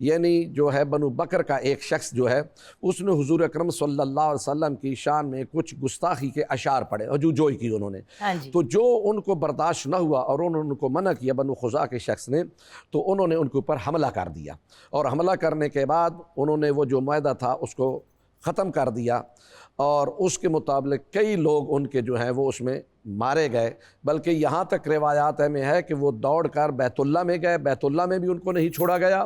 یعنی جو ہے بنو بکر کا ایک شخص جو ہے اس نے حضور اکرم صلی اللہ علیہ وسلم کی شان میں کچھ گستاخی کے اشعار پڑھے اور جوئی کی انہوں نے. ہاں جی. تو جو ان کو برداشت نہ ہوا اور انہوں نے ان کو منع کیا بنو خزاعہ کے شخص نے, تو انہوں نے ان کے اوپر حملہ کر دیا, اور حملہ کرنے کے بعد انہوں نے وہ جو معاہدہ تھا اس کو ختم کر دیا, اور اس کے مطابق کئی لوگ ان کے جو ہیں وہ اس میں مارے گئے. بلکہ یہاں تک روایات میں ہے کہ وہ دوڑ کر بیت اللہ میں گئے, بیت اللہ میں بھی ان کو نہیں چھوڑا گیا,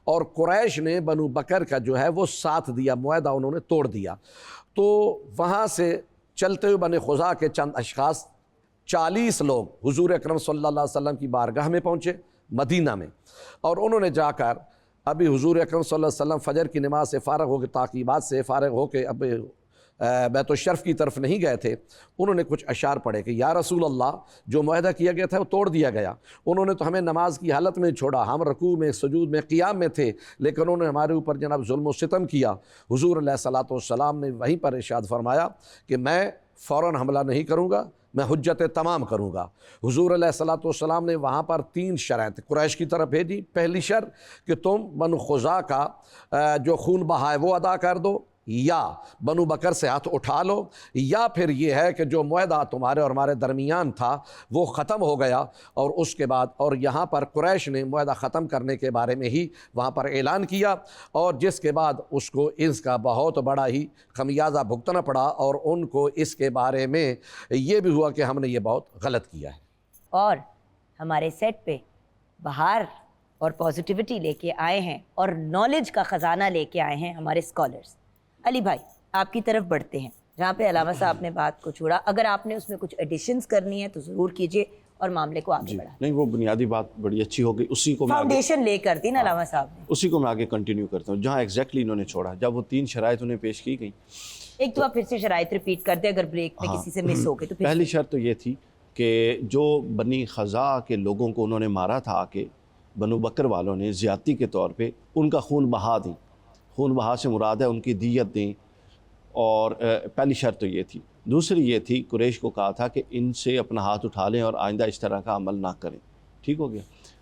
اور قریش نے بنو بکر کا جو ہے وہ ساتھ دیا, معاہدہ انہوں نے توڑ دیا. تو وہاں سے چلتے ہوئے بنو خزاعہ کے چند اشخاص 40 لوگ حضور اکرم صلی اللہ علیہ وسلم کی بارگاہ میں پہنچے مدینہ میں, اور انہوں نے جا کر ابھی حضور اکرم صلی اللہ علیہ وسلم فجر کی نماز سے فارغ ہو کے, تعقیبات سے فارغ ہو کے اب بیت الشرف کی طرف نہیں گئے تھے. انہوں نے کچھ اشعار پڑھے کہ یا رسول اللہ, جو معاہدہ کیا گیا تھا وہ توڑ دیا گیا. انہوں نے تو ہمیں نماز کی حالت میں چھوڑا, ہم رکوع میں, سجود میں, قیام میں تھے, لیکن انہوں نے ہمارے اوپر جناب ظلم و ستم کیا. حضور علیہ الصلوۃ والسلام نے وہیں پر ارشاد فرمایا کہ میں فوراً حملہ نہیں کروں گا, میں حجت تمام کروں گا. حضور علیہ الصلوۃ والسلام نے وہاں پر 3 شرائط قریش کی طرف بھیجی. پہلی شرط کہ تم بنو خزاعہ کا جو خون بہا ہے وہ ادا کر دو, یا بنو بکر سے ہاتھ اٹھا لو, یا پھر یہ ہے کہ جو معاہدہ تمہارے اور ہمارے درمیان تھا وہ ختم ہو گیا. اور اس کے بعد, اور یہاں پر قریش نے معاہدہ ختم کرنے کے بارے میں ہی وہاں پر اعلان کیا, اور جس کے بعد اس کو اس کا بہت بڑا ہی خمیازہ بھگتنا پڑا, اور ان کو اس کے بارے میں یہ بھی ہوا کہ ہم نے یہ بہت غلط کیا ہے. اور ہمارے سیٹ پہ بہار اور پازیٹیوٹی لے کے آئے ہیں اور نالج کا خزانہ لے کے آئے ہیں ہمارے اسکالرس. علی بھائی, آپ کی طرف بڑھتے ہیں جہاں پہ علامہ صاحب نے بات کو چھوڑا. اگر آپ نے اس میں کچھ ایڈیشنز کرنی ہے تو ضرور کیجئے اور معاملے کو آگے بڑھائیں. نہیں, وہ بنیادی بات بڑی اچھی ہو گئی, اسی کو میں فاؤنڈیشن لے کر دی نا علامہ صاحب نے, اسی کو میں آگے کنٹینیو کرتا ہوں جہاں ایگزیکٹلی انہوں نے چھوڑا. جب وہ 3 شرائط انہیں پیش کی گئیں, ایک تو آپ پھر سے شرائط ریپیٹ کر دیں اگر بریک میں کسی سے مس ہو گئے تو. پہلی شرط تو یہ تھی کہ جو بنی خزاعہ کے لوگوں کو انہوں نے مارا تھا آ کے, بنو بکر والوں نے زیادتی کے طور پہ ان کا خون بہا دیں. خون بہا سے مراد ہے ان کی دیت دیں, اور پہلی شرط تو یہ تھی. دوسری یہ تھی, قریش کو کہا تھا کہ ان سے اپنا ہاتھ اٹھا لیں اور آئندہ اس طرح کا عمل نہ کریں. ٹھیک ہو گیا,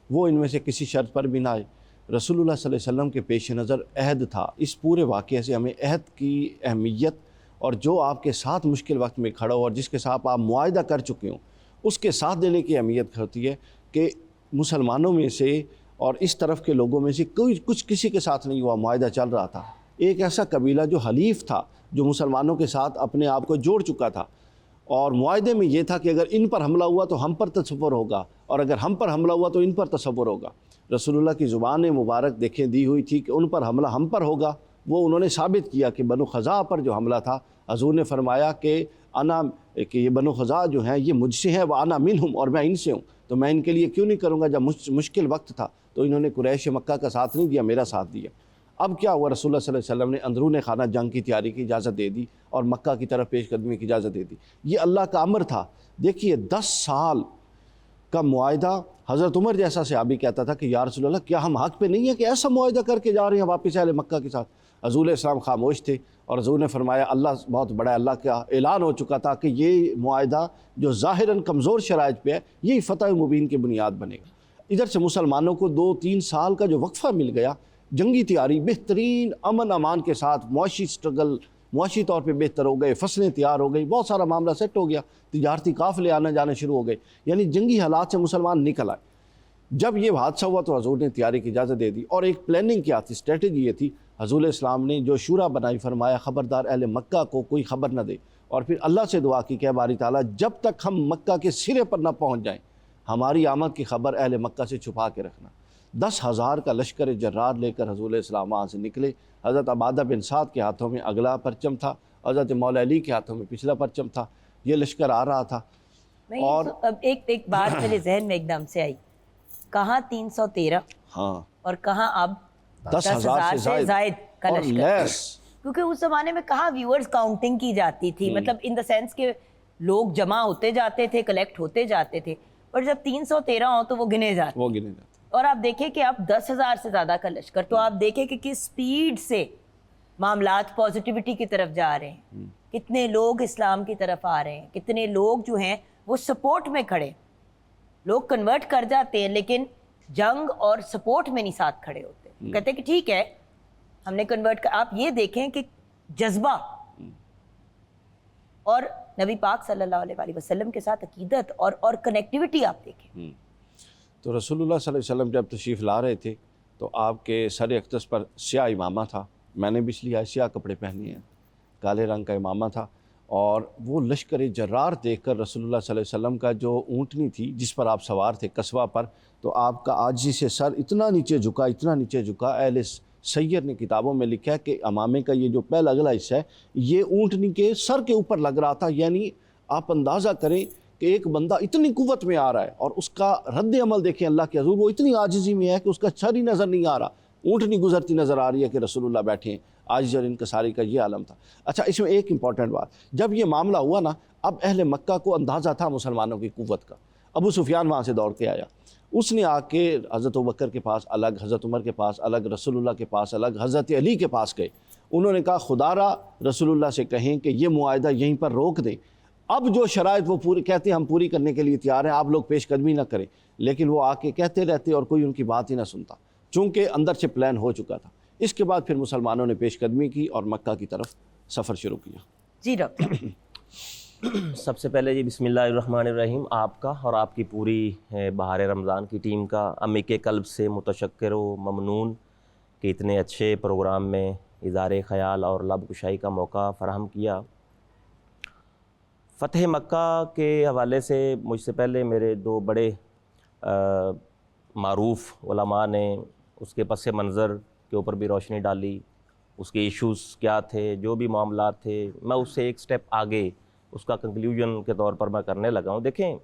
وہ ان میں سے کسی شرط پر بھی نہ آئے. رسول اللہ صلی اللہ علیہ وسلم کے پیش نظر عہد تھا. اس پورے واقعے سے ہمیں عہد کی اہمیت, اور جو آپ کے ساتھ مشکل وقت میں کھڑا ہو اور جس کے ساتھ آپ معاہدہ کر چکے ہوں, اس کے ساتھ دینے کی اہمیت ہوتی ہے. کہ مسلمانوں میں سے اور اس طرف کے لوگوں میں سے کچھ کسی کے ساتھ نہیں ہوا, معاہدہ چل رہا تھا. ایک ایسا قبیلہ جو حلیف تھا, جو مسلمانوں کے ساتھ اپنے آپ کو جوڑ چکا تھا, اور معاہدے میں یہ تھا کہ اگر ان پر حملہ ہوا تو ہم پر تصور ہوگا, اور اگر ہم پر حملہ ہوا تو ان پر تصور ہوگا. رسول اللہ کی زبان مبارک دیکھیں دی ہوئی تھی کہ ان پر حملہ ہم پر ہوگا. وہ انہوں نے ثابت کیا کہ بنو خزاعہ پر جو حملہ تھا, حضور نے فرمایا کہ یہ بنو خزاعہ جو ہیں یہ مجھ سے ہیں, وہ انا منہم, اور میں ان سے ہوں, تو میں ان کے لیے کیوں نہیں کروں گا. جب مشکل وقت تھا تو انہوں نے قریش مکہ کا ساتھ نہیں دیا, میرا ساتھ دیا. اب کیا ہوا, رسول اللہ صلی اللہ علیہ وسلم نے اندرون خانہ جنگ کی تیاری کی اجازت دے دی اور مکہ کی طرف پیش قدمی کی اجازت دے دی. یہ اللہ کا امر تھا. دیکھیے 10 سال کا معاہدہ. حضرت عمر جیسا صحابی کہتا تھا کہ یا رسول اللہ, کیا ہم حق پہ نہیں ہیں کہ ایسا معاہدہ کر کے جا رہے ہیں واپس اہل مکہ کے ساتھ. حضور علیہ السلام خاموش تھے, اور حضور نے فرمایا اللہ بہت بڑا, اللہ کا اعلان ہو چکا تھا کہ یہ معاہدہ جو ظاہراً کمزور شرائط پہ ہے, یہی فتح مبین کی بنیاد بنے گا. ادھر سے مسلمانوں کو 2-3 سال کا جو وقفہ مل گیا, جنگی تیاری بہترین امن امان کے ساتھ, معاشی سٹرگل معاشی طور پہ بہتر ہو گئے, فصلیں تیار ہو گئی, بہت سارا معاملہ سیٹ ہو گیا, تجارتی قافلے آنا جانے شروع ہو گئے. یعنی جنگی حالات سے مسلمان نکل آئے. جب یہ حادثہ ہوا تو حضور نے تیاری کی اجازت دے دی, اور ایک پلاننگ کیا تھی, اسٹریٹجی یہ تھی. حضور علیہ السلام نے جو شورا بنائی, فرمایا خبردار اہل مکہ کو کوئی خبر نہ دے, اور پھر اللہ سے دعا کی کہ باری تعالیٰ جب تک ہم مکہ کے سرے پر نہ پہنچ جائیں, ہماری آمد کی خبر اہل مکہ سے چھپا کے رکھنا. 10,000 کا لشکر جرار لے کر حضور علیہ السلام وہاں سے نکلے. حضرت عبادہ بن سعد کے ہاتھوں میں اگلا پرچم تھا, حضرت مولا علی کے ہاتھوں میں پچھلا پرچم تھا. یہ لشکر آ رہا تھا. اور اب ایک بات میرے ذہن میں ایک دم سے آئی, کہاں 313 ہاں, اور کہاں اب 10,000 سے زائد کا اور لشکر, لیس. کیونکہ اس زمانے میں کہاں ویورز کاؤنٹنگ کی جاتی تھی, مطلب ان دا سینس کہ لوگ جمع ہوتے جاتے تھے, کلیکٹ ہوتے جاتے تھے, اور جب 313 ہوں تو وہ گنے جاتے. اور آپ دیکھیں کہ اب 10,000 سے زیادہ کا لشکر, تو آپ دیکھیں کہ کس سپیڈ سے معاملات پازیٹیوٹی کی طرف جا رہے ہیں, کتنے لوگ اسلام کی طرف آ رہے ہیں, کتنے لوگ جو ہیں وہ سپورٹ میں کھڑے. لوگ کنورٹ کر جاتے ہیں لیکن جنگ اور سپورٹ میں نہیں ساتھ کھڑے ہوتے. کہتے ہیں کہ ٹھیک ہے ہم نے کنورٹ کر. آپ یہ دیکھیں کہ جذبہ اور نبی پاک صلی اللہ علیہ وآلہ وسلم کے ساتھ عقیدت اور کنیکٹیوٹی آپ دیکھیں. تو رسول اللہ صلی اللہ علیہ وسلم جب تشریف لا رہے تھے تو آپ کے سر اقدس پر سیاہ امامہ تھا. میں نے بھی اس لیے سیاہ کپڑے پہنے ہیں, کالے رنگ کا امامہ تھا. اور وہ لشکر جرار دیکھ کر رسول اللہ صلی اللہ علیہ وسلم کا جو اونٹنی تھی جس پر آپ سوار تھے قصوہ پر, تو آپ کا عاجزی سے سر اتنا نیچے جھکا. اہل سیر نے کتابوں میں لکھا ہے کہ امامے کا یہ جو پہلا اگلا حصہ ہے یہ اونٹنی کے سر کے اوپر لگ رہا تھا. یعنی آپ اندازہ کریں کہ ایک بندہ اتنی قوت میں آ رہا ہے اور اس کا رد عمل دیکھیں اللہ کے حضور, وہ اتنی عاجزی میں ہے کہ اس کا سر ہی نظر نہیں آ رہا, اونٹنی گزرتی نظر آ رہی ہے کہ رسول اللہ بیٹھے ہیں. عاجزی اور انکساری کا یہ عالم تھا. اچھا, اس میں ایک امپورٹنٹ بات, جب یہ معاملہ ہوا نا, اب اہل مکہ کو اندازہ تھا مسلمانوں کی قوت کا. ابو سفیان وہاں سے دوڑ کے آیا, اس نے آ کے حضرت ابوبکر کے پاس الگ, حضرت عمر کے پاس الگ, رسول اللہ کے پاس الگ, حضرت علی کے پاس گئے. انہوں نے کہا خدا را رسول اللہ سے کہیں کہ یہ معاہدہ یہیں پر روک دیں. اب جو شرائط وہ پوری کہتے ہیں ہم پوری کرنے کے لیے تیار ہیں, آپ لوگ پیش قدمی نہ کریں. لیکن وہ آ کے کہتے رہتے اور کوئی ان کی بات ہی نہ سنتا, چونکہ اندر سے پلان ہو چکا تھا. اس کے بعد پھر مسلمانوں نے پیش قدمی کی اور مکہ کی طرف سفر شروع کیا. جی ڈاکٹر. سب سے پہلے جی بسم اللہ الرحمن الرحیم, آپ کا اور آپ کی پوری بہار رمضان کی ٹیم کا امی کے قلب سے متشکر و ممنون کہ اتنے اچھے پروگرام میں اظہار خیال اور لب کشائی کا موقع فراہم کیا. فتح مکہ کے حوالے سے مجھ سے پہلے میرے دو بڑے معروف علماء نے اس کے پس منظر کے اوپر بھی روشنی ڈالی, اس کے ایشوز کیا تھے, جو بھی معاملات تھے. میں اس سے ایک سٹیپ آگے اس کا کنکلیوژن کے طور پر میں کرنے لگا ہوں. دیکھیں,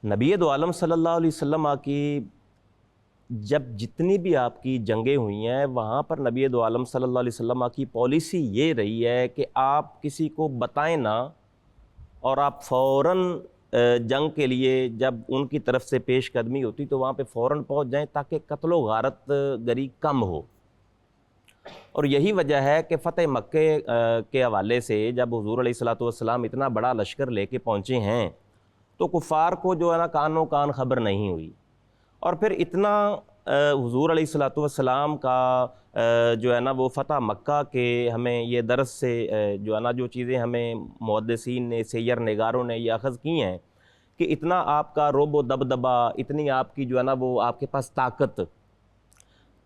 نبی دو عالم صلی اللہ علیہ وسلم کی جب جتنی بھی آپ کی جنگیں ہوئی ہیں وہاں پر نبی دو عالم صلی اللہ علیہ وسلم کی پالیسی یہ رہی ہے کہ آپ کسی کو بتائیں نہ, اور آپ فوراً جنگ کے لیے جب ان کی طرف سے پیش قدمی ہوتی تو وہاں پہ فوراً پہنچ جائیں تاکہ قتل و غارت گری کم ہو. اور یہی وجہ ہے کہ فتح مکہ کے حوالے سے جب حضور علیہ الصلوۃ والسلام اتنا بڑا لشکر لے کے پہنچے ہیں تو کفار کو جو ہے نا کانوں کان خبر نہیں ہوئی. اور پھر اتنا حضور علیہ الصلوۃ والسلام کا جو ہے نا وہ فتح مکہ کے ہمیں یہ درس سے جو ہے نا جو چیزیں ہمیں محدثین نے, سیر نگاروں نے یہ اخذ کی ہیں کہ اتنا آپ کا رعب و دبدبا, اتنی آپ کی جو ہے نا وہ آپ کے پاس طاقت.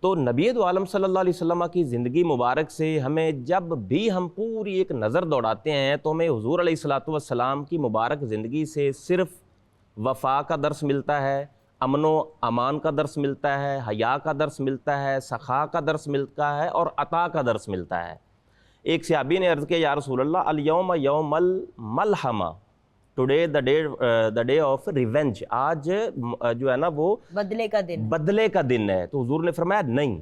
تو نبی دو عالم صلی اللہ علیہ وسلم کی زندگی مبارک سے ہمیں جب بھی ہم پوری ایک نظر دوڑاتے ہیں تو ہمیں حضور علیہ الصلوۃ والسلام کی مبارک زندگی سے صرف وفا کا درس ملتا ہے, امن و امان کا درس ملتا ہے, حیا کا درس ملتا ہے, سخا کا درس ملتا ہے اور عطا کا درس ملتا ہے. ایک صحابی نے عرض کیا یا رسول اللہ الیوم یوم الملحمہ, today the day of revenge, آج جو ہے نا وہ بدلے کا دن ہے. تو حضور نے فرمایا نہیں,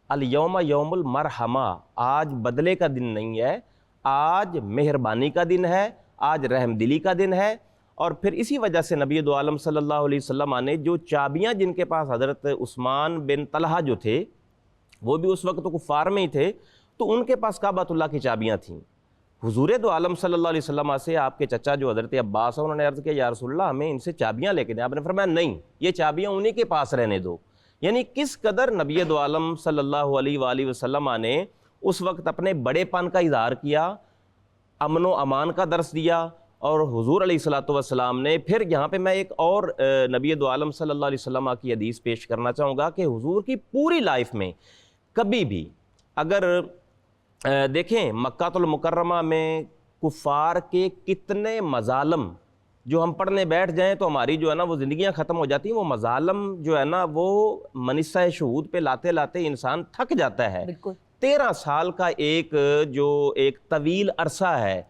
الیوم یوم المرحمہ, آج بدلے کا دن نہیں ہے, آج مہربانی کا دن ہے, آج رحم دلی کا دن ہے. اور پھر اسی وجہ سے نبی دو عالم صلی اللہ علیہ وسلم نے جو چابیاں جن کے پاس حضرت عثمان بن طلحہ جو تھے وہ بھی اس وقت تو کفار میں ہی تھے, تو ان کے پاس کعبۃ اللہ کی چابیاں تھیں. حضور دو عالم صلی اللہ علیہ وسلم سے آپ کے چچا جو حضرت عباس ہیں انہوں نے عرض کیا یا رسول اللہ ہمیں ان سے چابیاں لے کے دیں. آپ نے فرمایا نہیں, یہ چابیاں انہی کے پاس رہنے دو. یعنی کس قدر نبی دو عالم صلی اللہ علیہ وآلہ وسلم نے اس وقت اپنے بڑے پن کا اظہار کیا, امن و امان کا درس دیا. اور حضور علیہ الصلوۃ والسلام نے پھر یہاں پہ میں ایک اور نبی دو عالم صلی اللہ علیہ وسلم کی حدیث پیش کرنا چاہوں گا کہ حضور کی پوری لائف میں کبھی بھی اگر دیکھیں مکہ المکرمہ میں کفار کے کتنے مظالم جو ہم پڑھنے بیٹھ جائیں تو ہماری جو ہے نا وہ زندگیاں ختم ہو جاتی ہیں. وہ مظالم جو ہے نا وہ منصہ شہود پہ لاتے لاتے انسان تھک جاتا ہے. 13 سال کا ایک طویل عرصہ ہے.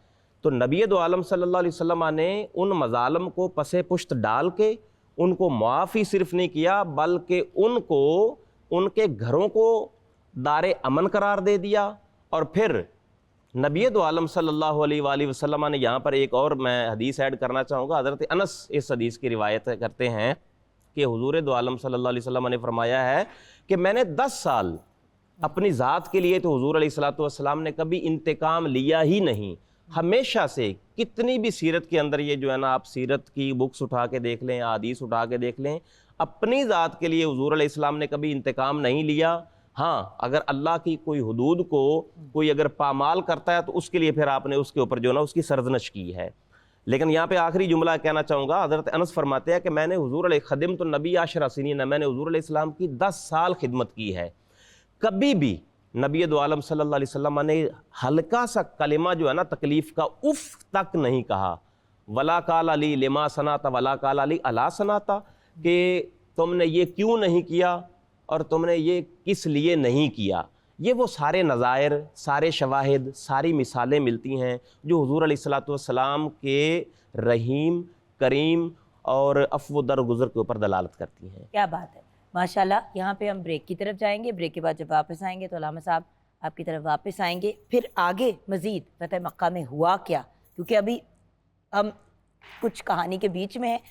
تو نبی دو عالم صلی اللہ علیہ وسلم نے ان مظالم کو پس پشت ڈال کے ان کو معاف ہی صرف نہیں کیا بلکہ ان کو ان کے گھروں کو دار امن قرار دے دیا. اور پھر نبی دو عالم صلی اللہ علیہ وآلہ وسلم نے یہاں پر ایک اور میں حدیث ایڈ کرنا چاہوں گا. حضرت انس اس حدیث کی روایت کرتے ہیں کہ حضور دو عالم صلی اللہ علیہ وسلم نے فرمایا ہے کہ میں نے 10 سال اپنی ذات کے لیے تو حضور علیہ الصلوۃ والسلام نے کبھی انتقام لیا ہی نہیں. ہمیشہ سے کتنی بھی سیرت کے اندر یہ جو ہے نا آپ سیرت کی بکس اٹھا کے دیکھ لیں, حدیث اٹھا کے دیکھ لیں, اپنی ذات کے لیے حضور علیہ السلام نے کبھی انتقام نہیں لیا. ہاں اگر اللہ کی کوئی حدود کو کوئی اگر پامال کرتا ہے تو اس کے لیے پھر آپ نے اس کے اوپر جو نا اس کی سرزنش کی ہے. لیکن یہاں پہ آخری جملہ کہنا چاہوں گا. حضرت انس فرماتے ہیں کہ میں نے حضور علیہ خدمت النبی 10 سنین، میں نے حضور علیہ السلام کی 10 سال خدمت کی ہے. کبھی بھی نبی دو عالم صلی اللہ علیہ وسلم نے ہلکا سا کلمہ جو ہے نا تکلیف کا اف تک نہیں کہا. ولا قال علی لما صنعت ولا قال علی الا صنعت، کہ تم نے یہ کیوں نہیں کیا اور تم نے یہ کس لیے نہیں کیا. یہ وہ سارے نظائر، سارے شواہد، ساری مثالیں ملتی ہیں جو حضور علیہ الصلوۃ والسلام کے رحیم، کریم اور عفو درگزر کے اوپر دلالت کرتی ہیں. کیا بات ہے، ماشاءاللہ. یہاں پہ ہم بریک کی طرف جائیں گے. بریک کے بعد جب واپس آئیں گے تو علامہ صاحب آپ کی طرف واپس آئیں گے. پھر آگے مزید فتح مکہ میں ہوا کیا، کیونکہ ابھی ہم کچھ کہانی کے بیچ میں ہیں.